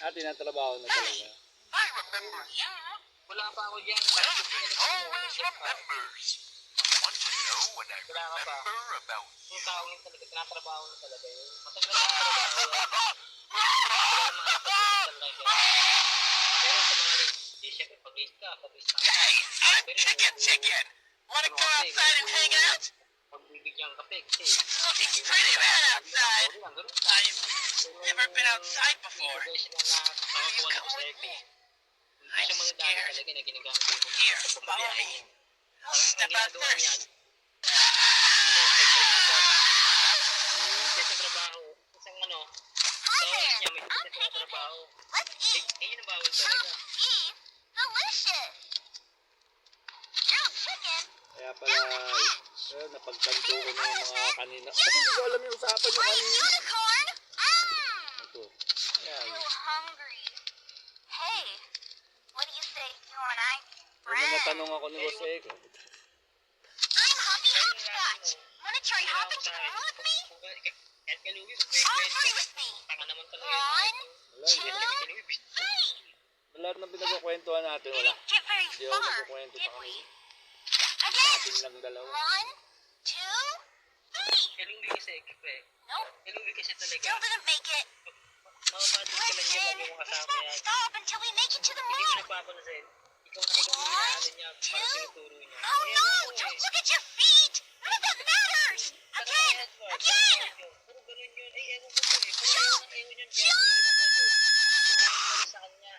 Tinatrabaho na talaga. I remember you. Wala pa ako dyan. Everything always remembers. Want to know what I remember about you? Yung tao yun talaga, tinatrabaho na talaga yun. Matagal na tinatrabaho yun. Wala naman ang pag-isip talaga. Pero sa mga hindi, syempre, pag-isip ka. Hey, chicken. Wanna go outside and hang out? Pagbibigyan kape, kasi It's looking pretty bad outside. I've never been outside before. Will you come with me? I'm scared. Here, follow me. I'll step out first. Sa trabaho, isang ano, sa oras niya, may isa sa trabaho. Eh, yun ang bawal talaga. Delicious. Grilled chicken. Kaya pala, napagtanto ko na yung mga kanina. Kasi hindi ko alam yung usapan yung kanina. Unicorn. Ito. Ayan. So hungry. Hey, what do you say, you and I? May natanong ako ni Boss Eko. I'm Hoppy Hopscotch. Wanna try hopping to the moon with me? Kahit kaluwi, All three with me. tanga naman talaga. One, Wala, hindi. two, three. Lahat ng pinagkukwentuhan natin, We wala. didn't get very Hindi ako far, nagkukwento did sa we? kanina. Again. Atin lang dalawa. One, two, three. Kaluwi kasi, kipe. Nope, Kaluwi kasi talaga. still didn't make it. Makapatin ka lang yan, Listen, lagi mong let's kasama not yan. stop until we make it to the Hindi ko moon. nagpapansin. Ikaw na yung inaano niya, parang tinuturo niya. Oh no! Don't look at your feet! None of that matters! Again! Again! Puro ganun yun. Ay, ewan ko po eh. Puro ewan yun. Kaya tingin mo mo. Kumain mo sa kanya.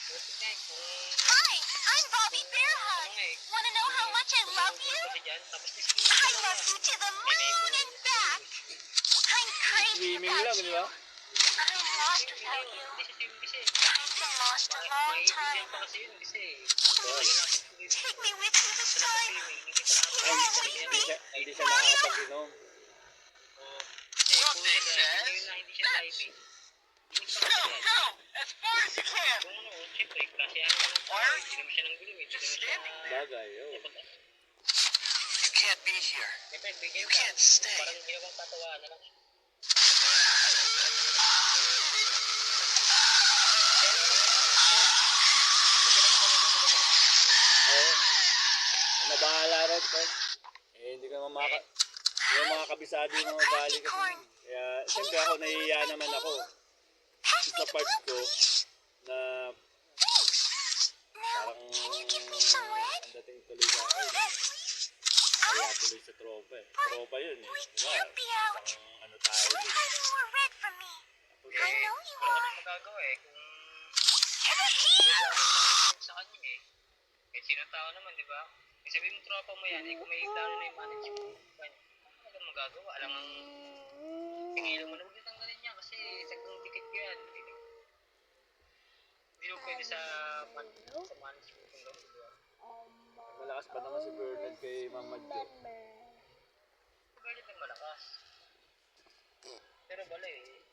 Buti nga eh, kung... Hi! I'm Bobby Bear Hug. Wanna know how much I love you? I love you to the moon and back! I'm crazy Swimming about lang, di you. ba? I'm lost without you. I've been lost a long time. Take me with you this time. Ay, hindi siya nakakapag-inom. What they says? Go, go, as far as you can. Why are you just standing there? Bagay, oh. You can't be here. You can't stay. Oo. Nabahala rin, Ted. Eh, hindi ka mga kabisado yung mga ugali kasi. Kaya, siyempre ako, nahihiya naman ako. Pass me Sa the part blue, ko, please. na Thanks. Now, parang can you give me some red? ang dating tuloy sa akin. Red, please. Kaya tuloy sa tropa eh. Tropa yun eh. We Diba? can't be out. Ang ano tayo You're dun. hiding more red from me. I know you Wala are. nang magagawa eh. Kung Ever here? sa kanya eh. Kahit sino tao naman, di ba? Kung sabihin mo tropa mo yan, eh kung may plano na yung management, ano ka magagawa? Alam ang tingilan mo na huwag natanggalin niya kasi saktong dikit ko yan. Hindi mo pwede sa management kung gano'n, di ba? Malakas pa naman si Bernard kay Mama Jo. Galit ng malakas. Pero bala eh,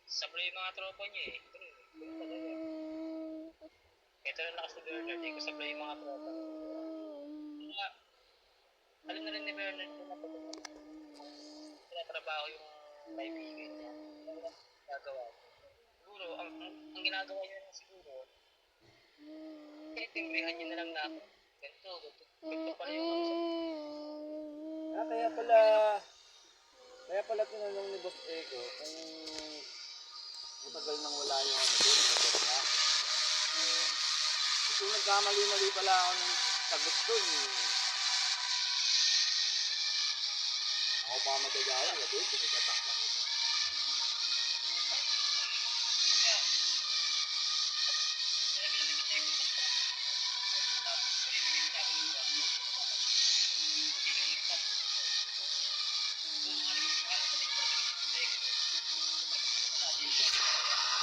sablay yung mga tropa niya eh. Ganun talaga. Ito na lakas ni Bernard eh, kasablay yung mga tropa. Kaya, alam na rin ni Bernard kung tinatrabaho yung kaibigan niya. Ano gagawa? Siguro, ang ginagawa niya na siguro, timbrihan niya na lang na ako. Ganito pala yung Kaya pala tinanong ni Boss Eko kung matagal nang wala yung ano doon, motor niya. Ito nagkamali-mali pala ako ng sagot doon. Ako pa madagawa, sabi, pinagkatak lang ito.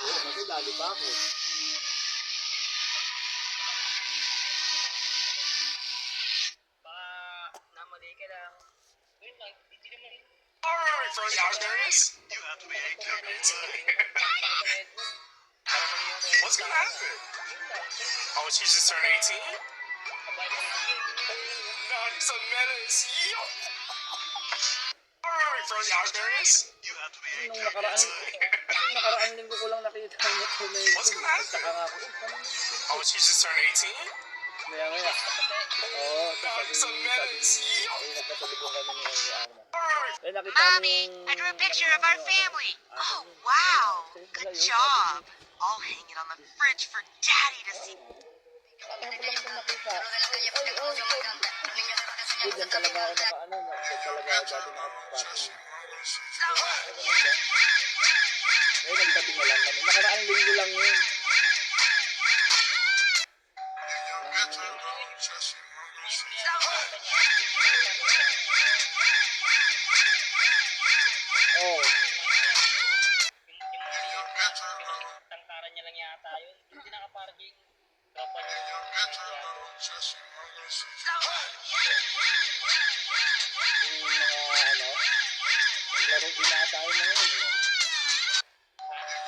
Oo, kasi lalo pa ako. baka namali ka lang. Yun lang, hindi naman yun. Alright, for the Argarians, you have to be a good What's gonna happen? Oh, she's just turned 18? God, he's a menace. Yo! Alright, for the Argarians, you have to be a Nung nakaraan linggo ko lang nakita mo. na yun dun. Nagtaka nga ako. Oh, she just turned 18? Maya. Oo, sabi ay nagkasalubong kami ni Arma. Eh, nakita mo Mommy, yung... I drew a picture of our family. Oh, wow. Good job. I'll hang it on the fridge for Daddy to see. Ano ko lang ito nakita? Ay, dyan talaga ako nakaano. Dyan talaga ako dati nakapaking. Eh, nagtabi na lang kami. Nakaraang linggo lang yun. Oh, Yung tangkaran niya lang yata yun. Hindi nakapark yung tropa niya. yung mga ano, naglaro din na tayo na ngayon.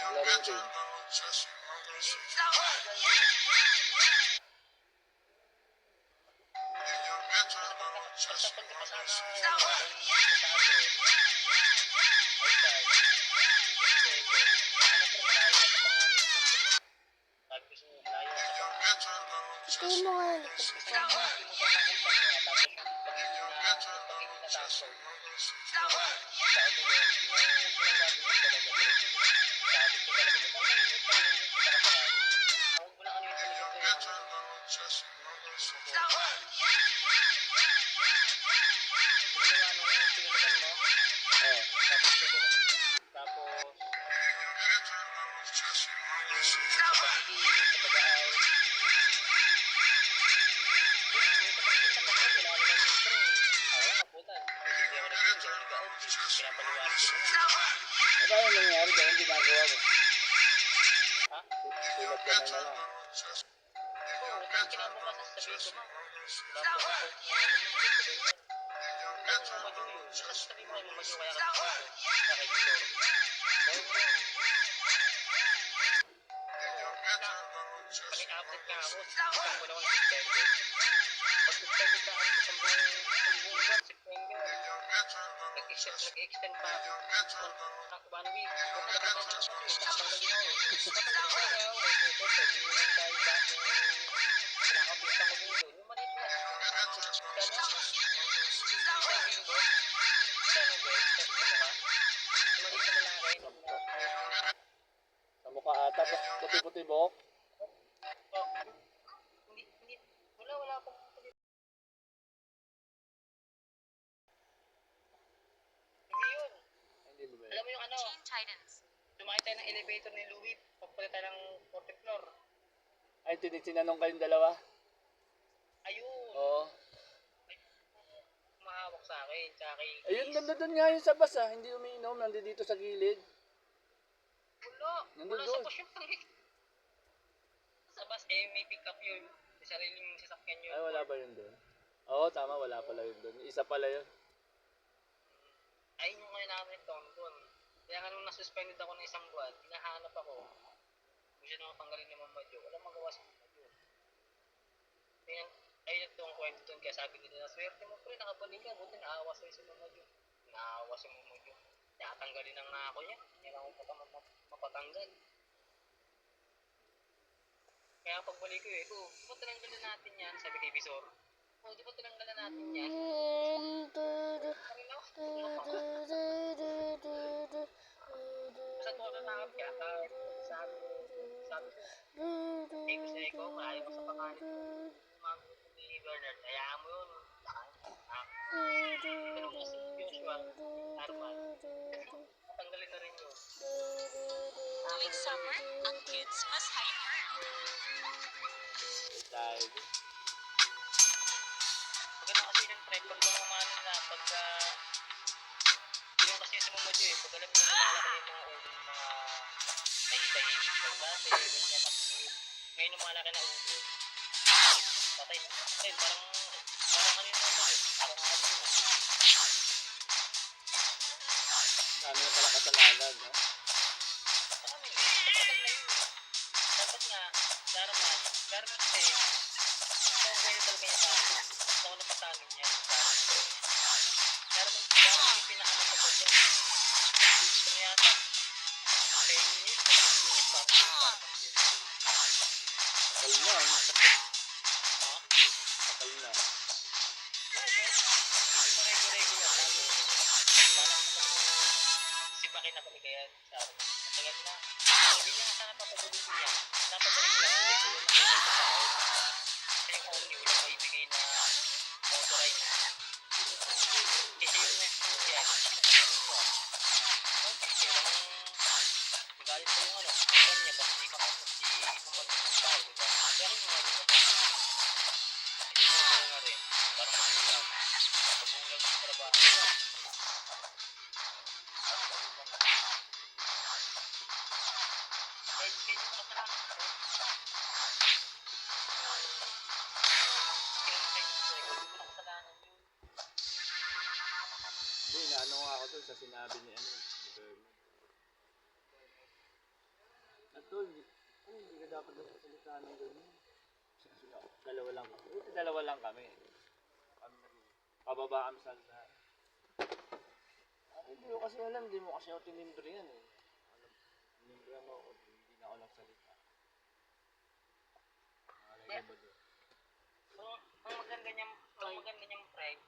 Naglaro din. Basta pagkakasama Tingin mo nga likod ko. Eh, paano nangyari dahil ang ginagawa mo? Ha? Sulat ka na lang. Kinabukasan sabihin ko, ma. Sabi mo kay Mamajo kaya ka pag-update ka ako, isang buwan ako na-suspended. Pag-suspended ka ako, isang buwan, September. Nag-extend pa ako. Ang 1 week. Huwag ka na kasi, nakapanggalin ako. Nakapanggalin ako. Hindi mo lang tayo dahil kinakapita ko dito. Yung maliit na. Gano'n? Isang linggo. Gano'n ba? Sa mukha. Maliit na lalaki. Sa mukha ata, puti-puti buhok. Hindi. Wala akong hindi yun. Hindi mo ba Alam yun? mo yung ano, Teen Titans. sumakay tayo ng elevator ni Louie, papunta tayo ng 4th floor. Ay, tinanong kayong dalawa? Ayun, Oo. mahawak sa akin, tsaka kay Ayun, Chris. nandun nga yun sa bus ah. Hindi umiinom, nandun dito sa gilid. Wala sa doon. bus yung sa bus, may pick up yun. May sariling sasakyan yun. Ay, wala ba yun doon? Oo, tama, wala pala yun doon. Isa pala yun. Ayun yung ngayon namin ito, doon. Kaya nga nung nasuspended ako ng isang buwan, hinahanap ako. Kung siya naman tanggalin ni Mama Jo, walang magawa sa Mama Jo. Ayun ito ang kwento doon, kaya sabi nila, swerte mo pre, nakabalik ka, buti naawa sa'yo si Mama Jo. Naawa si Mama Jo. Kaya tanggalin ang nga ako niya, hindi na ako mapatanggal. Kaya pagbalik ko di ba tinanggalan natin yan, sabi kay Visor. Di ba tinanggalan natin yan? Basta ko nakakap kaya, sabi ko, gusto niya ikaw, maayaw ka sa pangalit ko. Mami ni Bernard, hayaan mo yun. Ganun kasi Joshua, Arman, tanggalin na rin yun. Tuwing summer, ang kids mas hyper. Dahil. Maganda kasi yung trend, pag lumamanin na, pagka yun kasi sa mga medyo pag alam nyo lumalaki yung mga ulo, mga tahit-tahit lang dati, ganyan, makinig. Ngayon lumalaki na ulo, patay, parang ano yung mga ulo, parang ano yun. Dami na pala kasalanan, no? Marami, matagal na yun. Dapat nga, Darman kasi, ito ang ganyan talaga yung tao. Ito ang napatalo niya. Darman yung pinakamatagal dyan. Gusto niya yata, 10 years, 15 years, parang Hindi niya sana papagalitin niya. Napagalit lang kasi kung yung nakita sa tao. Kasi yung Omni walang maibigay na motorized. Kasi yung message yan. Kailangan magalit pa yung ano. Kailan niya basta di makapag si mamagin ng tao. Diba? Kaya rin yung ano niya. Kasi mo ba nga rin. Parang magulang. Magulang ng trabaho niya. Kahit hindi mo kasalanan ito. Kinamatay niyo ito. Hindi mo kasalanan yun. Hindi, naano nga ako dun sa sinabi ni ano, ni Bernard. Natol, hindi ka dapat nagsasalita ng ganyan. Dalawa lang. Dalawa lang kami. Pababa kami sa lahat. Hindi ko kasi alam, hindi mo kasi ako tinimbre yan eh. Tinimbre mo ako, hindi na ako nagsalita. Nakalagay ba doon? Ang maganda niyang friend,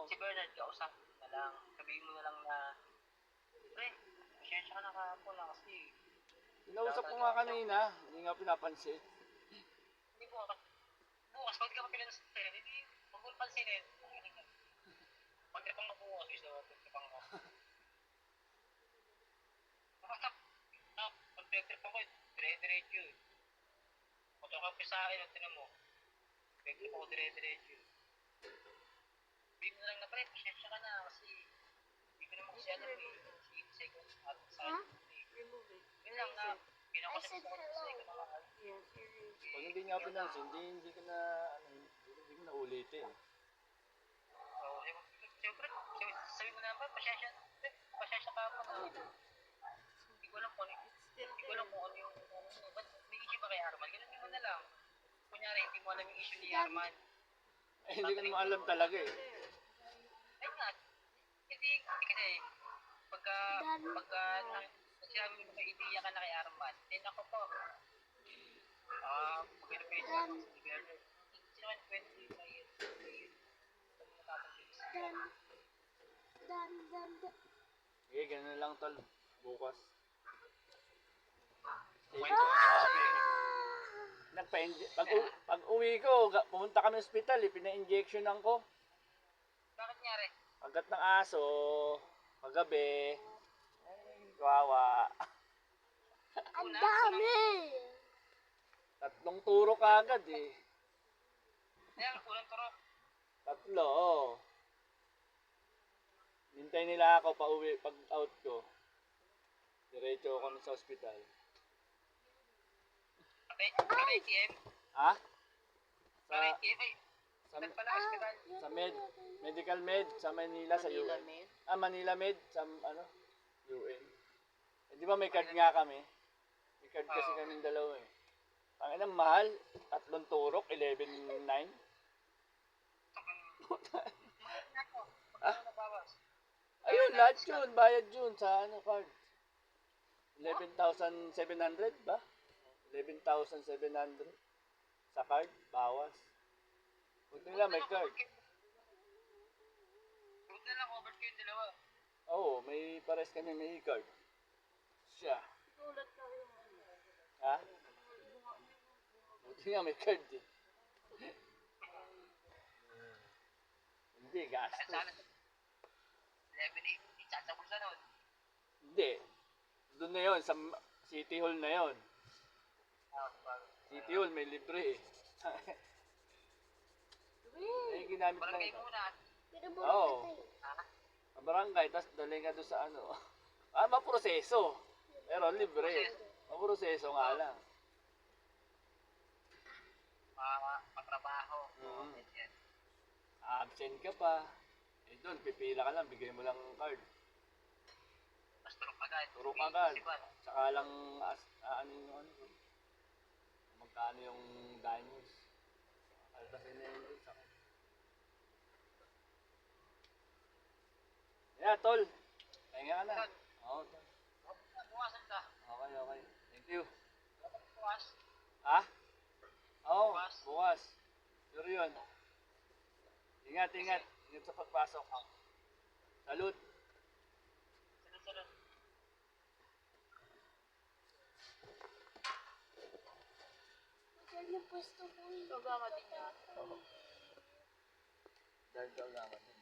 si Bernard, kausap na lang. Sabihin mo na lang na, pre, pasensya ka na kahapon na kasi. Inausap ko nga kanina, hindi nga pinapansin. Hindi bukas, pag ka pinansin, hindi, huwag mo pansinin. Pagkipang ka bukas, isa, pagkipang ka. Pag trip ako, dire-diretso. Kung ito ka sa akin, tinan mo. Trip ako dire-diretso. Sabihin mo na lang na, pre, pasensya ka na kasi hindi ko naman kasi alam si second at sa yun lang na pinakasip ko sa second na mahal. Pag hindi nga pinansin, hindi ko na, hindi ko na ulitin. So, siyempre, sabi mo na ba, pasensya ka pa na. Hindi ko alam kung ano yung, ba't may issue ba kay Arman? Ganun mo na lang. Kunyari, hindi mo alam yung issue ni Arman. Hindi ko naman alam talaga eh. Ay nga, hindi kasi, pagka, sinabi mo may idea ka na kay Arman, ako po, pinapit ako si Bernard. Sino kan 20 na yun? Okay, ganun na lang tol. Bukas. Pag uwi ko, pumunta kami sa ospital eh, pina-injectionan ko. Bakit nyari? Agad ng aso, paggabi. Ay, kawawa. Ang dami! 3 turok agad eh. Ayan, unang turok. 3, oh. Hintay nila ako pa uwi pag out ko. Diretso ako sa ospital. Para ATM? Ha? Sa, Para ATM ay, sa, saan pala hospital? sa medical med, sa Manila, sa UN. Manila Med, sa UN. Eh, di ba may card nga kami? May card kasi kaming dalawa eh. Ang inang mahal, 3 turok, 11.9. Ah? Ayun, lahat yun, bayad yun sa card. 11,700 ba? 11,700 sa card, bawas. Huwag nila may card. Huwag na lang, covered ko yung dalawa. Oo, may pares kami may card. Siya. Ha? Buti nga may card eh. Hindi, gastos. Sana 11.8, itsasabog sa nun. Hindi. Doon na yun, sa City Hall na yun. City Hall, may libre eh. Eh, ginamit lang Barangay ito. muna. Oo. Sa barangay, tapos daling ka doon sa maproseso. Pero libre. Maproseso nga lang. Patrabaho. Mm. Absent ka pa. Eh doon, pipila ka lang, bigay mo lang ang card. Tapos turok agad. Turok agad. Saka lang, magkano yung diamonds. Albasin na yun sa akin. Yeah, tol. Pahinga ka na. Oo, tol. Buwasan ka. Okay. Thank you. Buwas. Ha? Oo, Bukas. bukas. Sure yun. Ingat. Ingat sa pagpasok. Salute. Salud. yung pwesto ko eh. Gagama din niya. Oo. Dahil kaagaman din.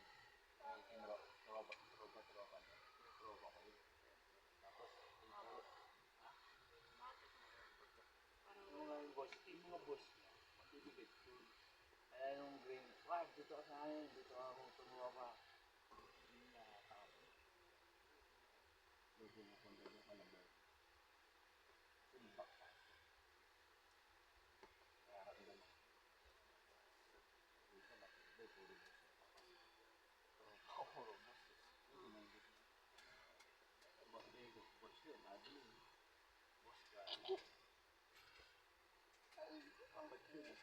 May tropa niya. Yung tropa ko yun. Tapos, yung mga boss niya, matibigit ko. Kaya yung green, wag, dito ka sa akin, dito ako tumuha pa. Hindi nakakapon. Doon yung punta niya kalabay. Simbak pa. Kaya ramdam ako. Dito matibigit, puro boss. Tropa ko, puro boss. Hindi man gusto. Boss Diego, boss yun, adi yun. Boss ka. Kapag yun.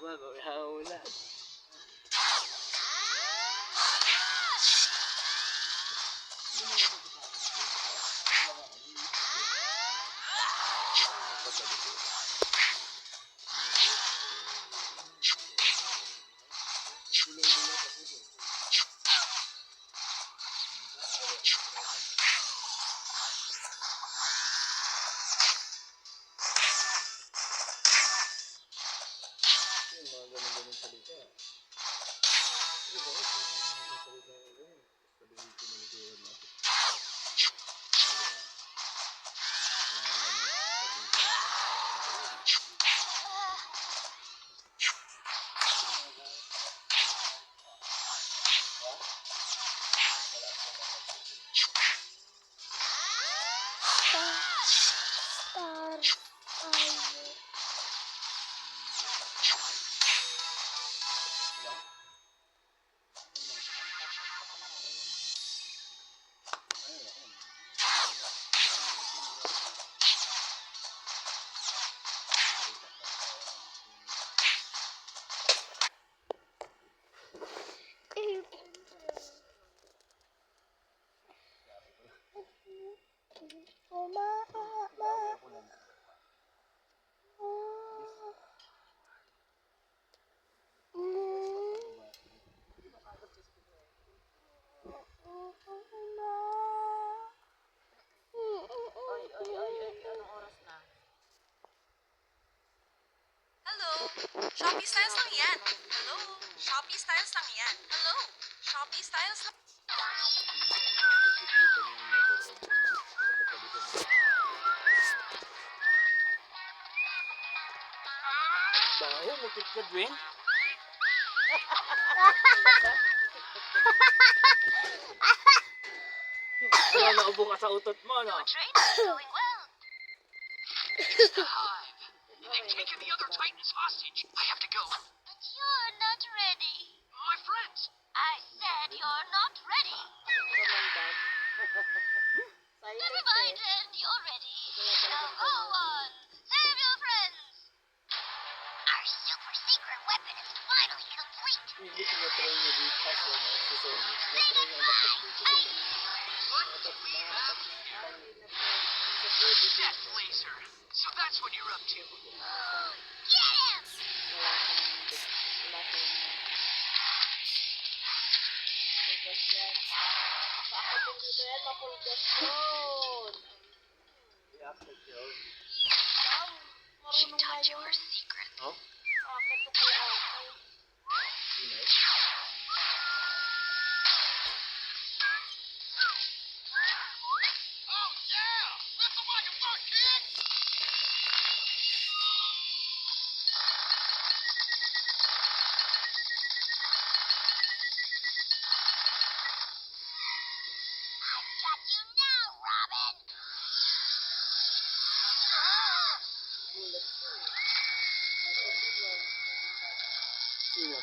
Wag, hawla. Yung mga ganun-ganun salita. Ano ba? Mga salita na ganun. Sabihin ko manitiwan natin. Star. Fire. Anong oras na? Hello? Shopee Styles lang yan. Hello? Shopee Styles lang yan. Hello? Shopee Styles lang. Baho, mukit ka, Dwayne. Ano, naubo ka sa utot mo, no? Trade is going well. It's the hive. They've taken the other Titans hostage. I have to go. But you're not ready. My friends. I said you're not ready. Kamandan. Silent Never eh. mind, and you're ready. Now go on. Save your friends. Our super secret weapon is finally complete. Hindi ko na-try niya dito kasi, no? Si Sony. Na-try niya umakit dito. What? We have Death Laser. So that's what you're up to. Get him! Wala siyang pulgas yan. Paakit din dito yan, mapulgas yun. I-accept yun. Wow, marunong na yun. secret. Oh? Paakit ko pala ako. Hindi. Oh yeah! Lift them like a buck, kid! I've got you now, Robin. Gulat siya eh. Matindi lang. Sino?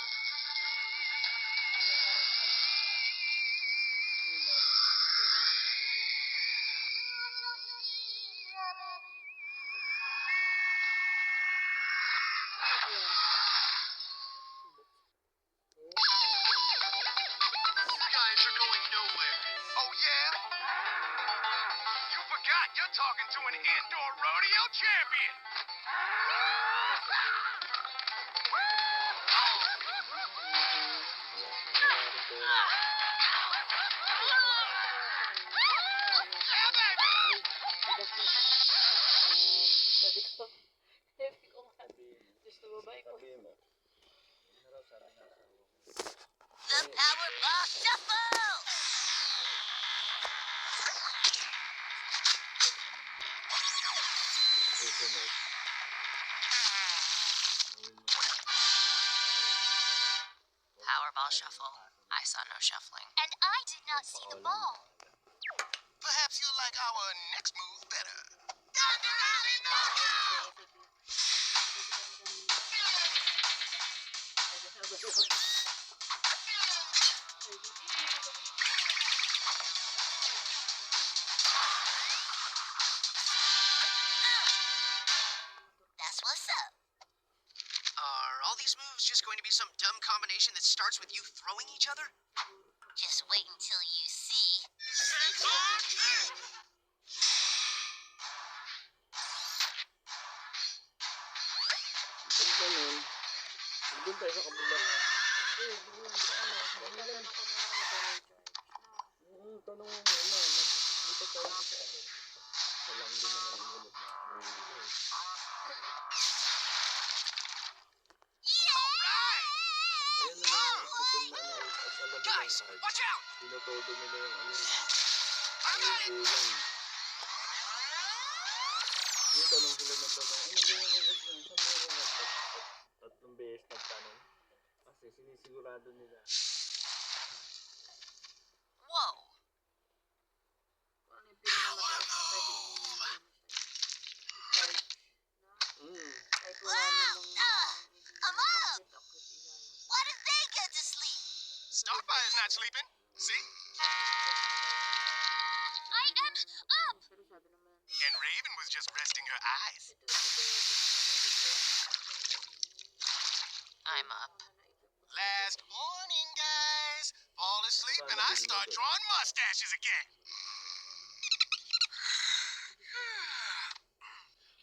talking to an indoor rodeo champion. Sabi ko, nga, gusto babae ko. Sabi mo. The Powerball Shuffle! Susunod. Powerball shuffle. I saw no shuffling. And I did not see the ball. Perhaps you'll like our next move better. That's what's up. Are all these moves just going to be some dumb combination that starts with you throwing each other? Just wait until you see. Kung ganun, doon tayo sa kabila. Tanong mo muna. Dito tayo sa ano. Sa lang din naman ang hulog na. Ayan naman, tutol na ano. Alam mo Guys, lang card. watch out! Tinotodo nila yung ano. I got it! Kulang. Yung tanong sila ng tanong, ano ba yung agad niya? Saan ba yung tatlong beses nagtanong? Kasi sinisigurado nila. Whoa. Ano yung pinakamataas na pwede i-charge na? Kahit wala namang I'm up! Why did they get to sleep? Starfire is not sleeping. See? I am up! Pero sabi naman, And Raven was just resting her eyes. I'm up. Last warning, guys. Fall asleep and I start drawing mustaches again.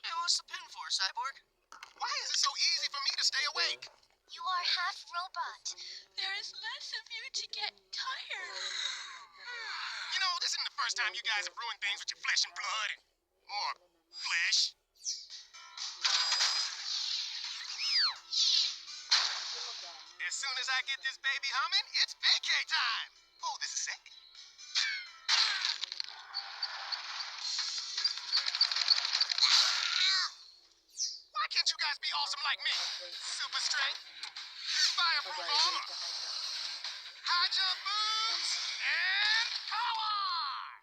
Hey, what's the pin for, Cyborg? Why is it so easy for me to stay awake? You are half robot. There is less of you to get tired. You know, this isn't the first time you guys have ruined things with your flesh and blood and more flesh. As soon as I get this baby humming, it's vacay time. Oh, this is sick. Why can't you guys be awesome like me? Super strength, fireproof armor, high jump boots, and power!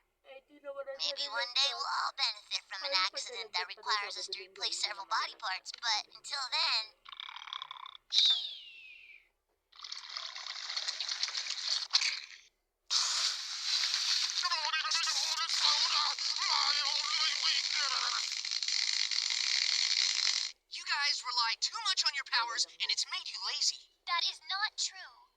Maybe one day we'll all benefit from an accident that requires us to replace several body parts, but until then... You guys rely too much on your powers, and it's made you lazy. That is not true.